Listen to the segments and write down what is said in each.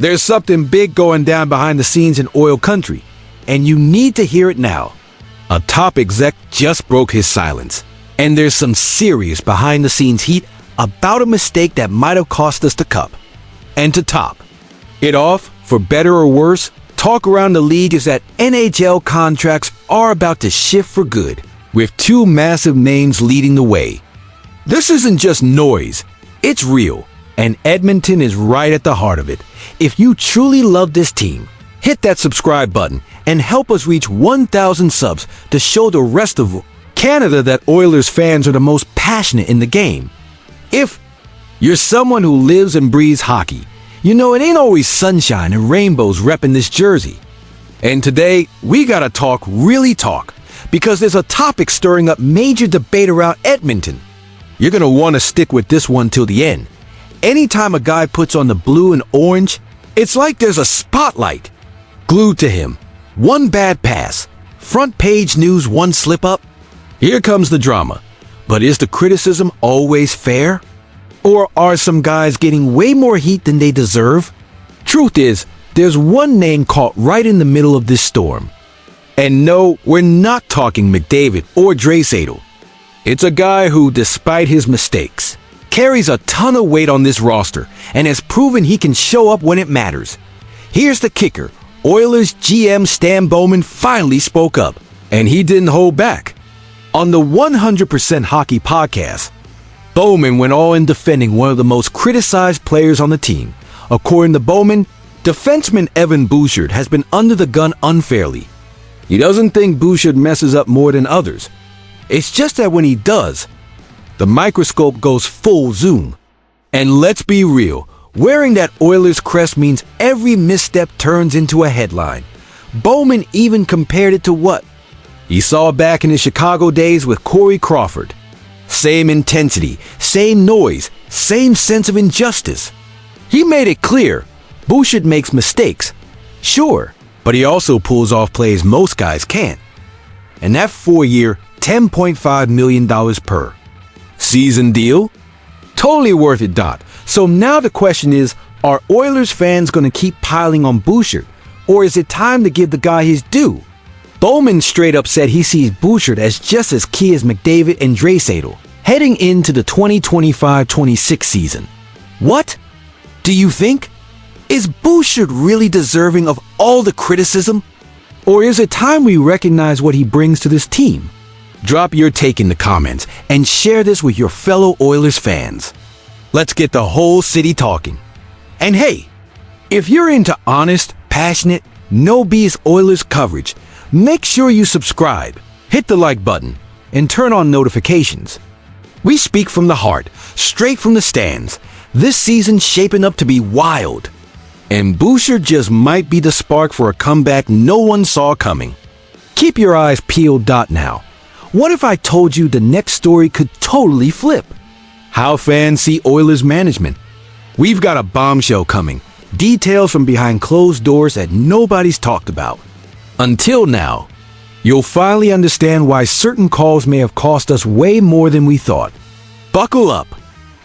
There's something big going down behind the scenes in oil country, and you need to hear it now. A top exec just broke his silence, and there's some serious behind-the-scenes heat about a mistake that might have cost us the cup. And to top it off, for better or worse, talk around the league is that NHL contracts are about to shift for good, with two massive names leading the way. This isn't just noise, it's real, and Edmonton is right at the heart of it. If you truly love this team, hit that subscribe button and help us reach 1,000 subs to show the rest of Canada that Oilers fans are the most passionate in the game. If you're someone who lives and breathes hockey, you know it ain't always sunshine and rainbows repping this jersey. And today, we gotta talk, really talk, because there's a topic stirring up major debate around Edmonton. You're gonna want to stick with this one till the end. Anytime a guy puts on the blue and orange, it's like there's a spotlight glued to him. One bad pass, front page news, one slip up. Here comes the drama. But is the criticism always fair? Or are some guys getting way more heat than they deserve? Truth is, there's one name caught right in the middle of this storm. And no, we're not talking McDavid or Draisaitl. It's a guy who, despite his mistakes, carries a ton of weight on this roster and has proven he can show up when it matters. Here's the kicker. Oilers GM Stan Bowman finally spoke up, and he didn't hold back. On the 100% Hockey podcast, Bowman went all in defending one of the most criticized players on the team. According to Bowman, defenseman Evan Bouchard has been under the gun unfairly. He doesn't think Bouchard messes up more than others. It's just that when he does, the microscope goes full zoom. And let's be real, wearing that Oilers crest means every misstep turns into a headline. Bowman even compared it to what he saw back in his Chicago days with Corey Crawford. Same intensity, same noise, same sense of injustice. He made it clear, Bouchard makes mistakes, sure, but he also pulls off plays most guys can't. And that 4-year, $10.5 million per season deal? Totally worth it, Dot. So now the question is, are Oilers fans going to keep piling on Bouchard, or is it time to give the guy his due? Bowman straight up said he sees Bouchard as just as key as McDavid and Draisaitl heading into the 2025-26 season. What do you think? Is Bouchard really deserving of all the criticism? Or is it time we recognize what he brings to this team? Drop your take in the comments and share this with your fellow Oilers fans. Let's get the whole city talking. And hey, if you're into honest, passionate, no BS Oilers coverage, make sure you subscribe, hit the like button, and turn on notifications. We speak from the heart, straight from the stands. This season's shaping up to be wild. And Bouchard just might be the spark for a comeback no one saw coming. Keep your eyes peeled. Now. What if I told you the next story could totally flip? How fans see Oilers management. We've got a bombshell coming. Details from behind closed doors that nobody's talked about. Until now, you'll finally understand why certain calls may have cost us way more than we thought. Buckle up,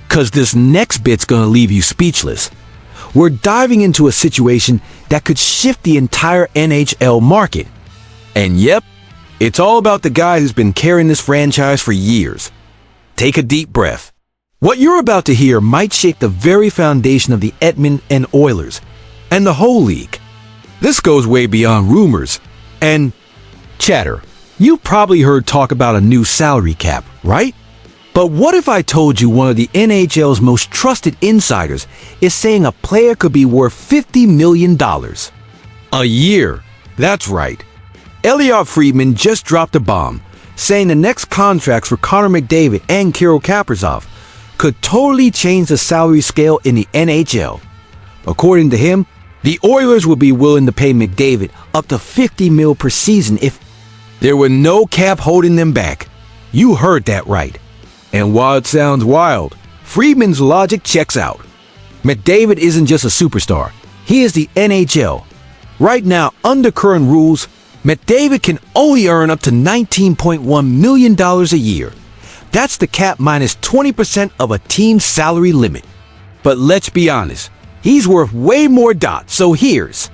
cause this next bit's gonna leave you speechless. We're diving into a situation that could shift the entire NHL market. And yep, it's all about the guy who's been carrying this franchise for years. Take a deep breath. What you're about to hear might shake the very foundation of the Edmonton Oilers and the whole league. This goes way beyond rumors and chatter. You probably heard talk about a new salary cap, right? But what if I told you one of the NHL's most trusted insiders is saying a player could be worth $50 million a year? That's right. Elliot Friedman just dropped a bomb, saying the next contracts for Connor McDavid and Kirill Kaprizov could totally change the salary scale in the NHL. According to him, the Oilers would be willing to pay McDavid up to $50 million per season if there were no cap holding them back. You heard that right. And while it sounds wild, Friedman's logic checks out. McDavid isn't just a superstar. He is the NHL. Right now, under current rules, McDavid can only earn up to $19.1 million a year. That's the cap minus 20% of a team's salary limit. But let's be honest, He's worth way more. So here's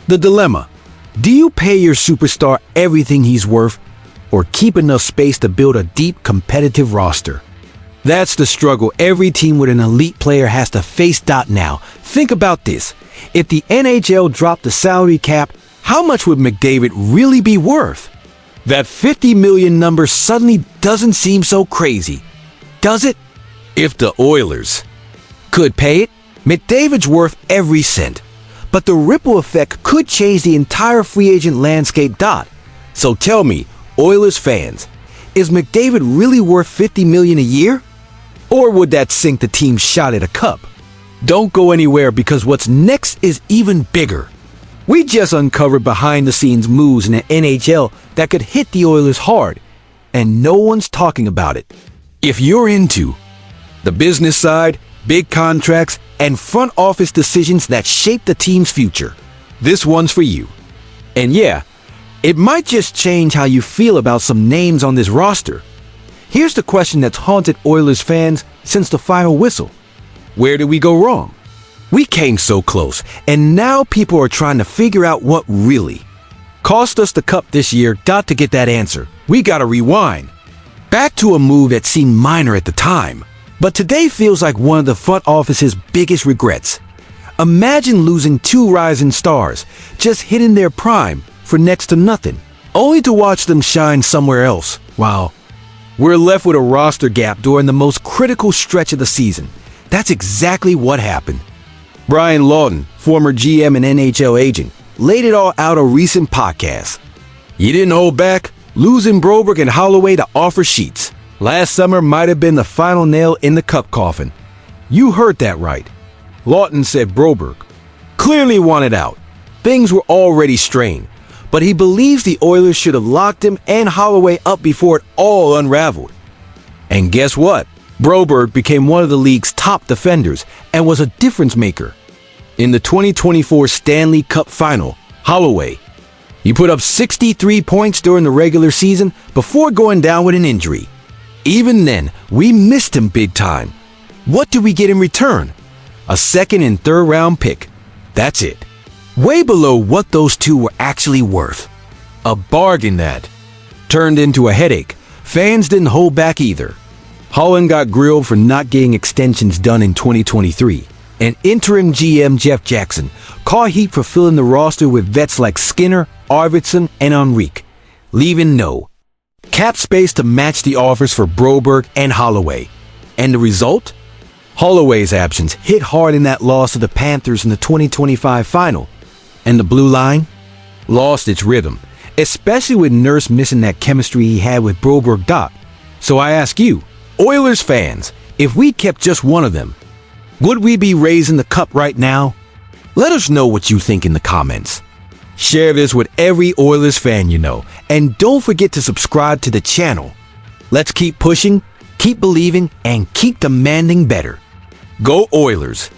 the dilemma. Do you pay your superstar everything he's worth, or keep enough space to build a deep competitive roster? That's the struggle every team with an elite player has to face. Now, think about this. If the NHL dropped the salary cap, how much would McDavid really be worth? That $50 million number suddenly doesn't seem so crazy, does it? If the Oilers could pay it, McDavid's worth every cent. But the ripple effect could change the entire free agent landscape. So tell me, Oilers fans, is McDavid really worth $50 million a year? Or would that sink the team's shot at a cup? Don't go anywhere, because what's next is even bigger. We just uncovered behind-the-scenes moves in the NHL that could hit the Oilers hard, and no one's talking about it. If you're into the business side, big contracts, and front office decisions that shape the team's future, this one's for you. And yeah, it might just change how you feel about some names on this roster. Here's the question that's haunted Oilers fans since the final whistle. Where did we go wrong? We came so close, and now people are trying to figure out what really cost us the cup this year. To get that answer, we gotta rewind back to a move that seemed minor at the time, but today feels like one of the front office's biggest regrets. Imagine losing two rising stars, just hitting their prime for next to nothing, only to watch them shine somewhere else. Wow. We're left with a roster gap during the most critical stretch of the season. That's exactly what happened. Brian Lawton, former GM and NHL agent, laid it all out on a recent podcast. You didn't hold back, losing Broberg and Holloway to offer sheets last summer might have been the final nail in the cup coffin. You heard that right. Lawton said Broberg clearly wanted out. Things were already strained, but he believes the Oilers should have locked him and Holloway up before it all unraveled. And guess what? Broberg became one of the league's top defenders and was a difference maker. In the 2024 Stanley Cup Final, Holloway, he put up 63 points during the regular season before going down with an injury. Even then, we missed him big time. What did we get in return? A second and third round pick. That's it. Way below what those two were actually worth. A bargain that turned into a headache. Fans didn't hold back either. Holland got grilled for not getting extensions done in 2023. And interim GM Jeff Jackson caught heat for filling the roster with vets like Skinner, Arvidsson, and Henrique, leaving no cap space to match the offers for Broberg and Holloway. And the result? Holloway's absence hit hard in that loss to the Panthers in the 2025 final. And the blue line lost its rhythm, especially with Nurse missing that chemistry he had with Broberg. So I ask you, Oilers fans, if we kept just one of them, would we be raising the cup right now? Let us know what you think in the comments. Share this with every Oilers fan you know, and don't forget to subscribe to the channel. Let's keep pushing, keep believing, and keep demanding better. Go Oilers!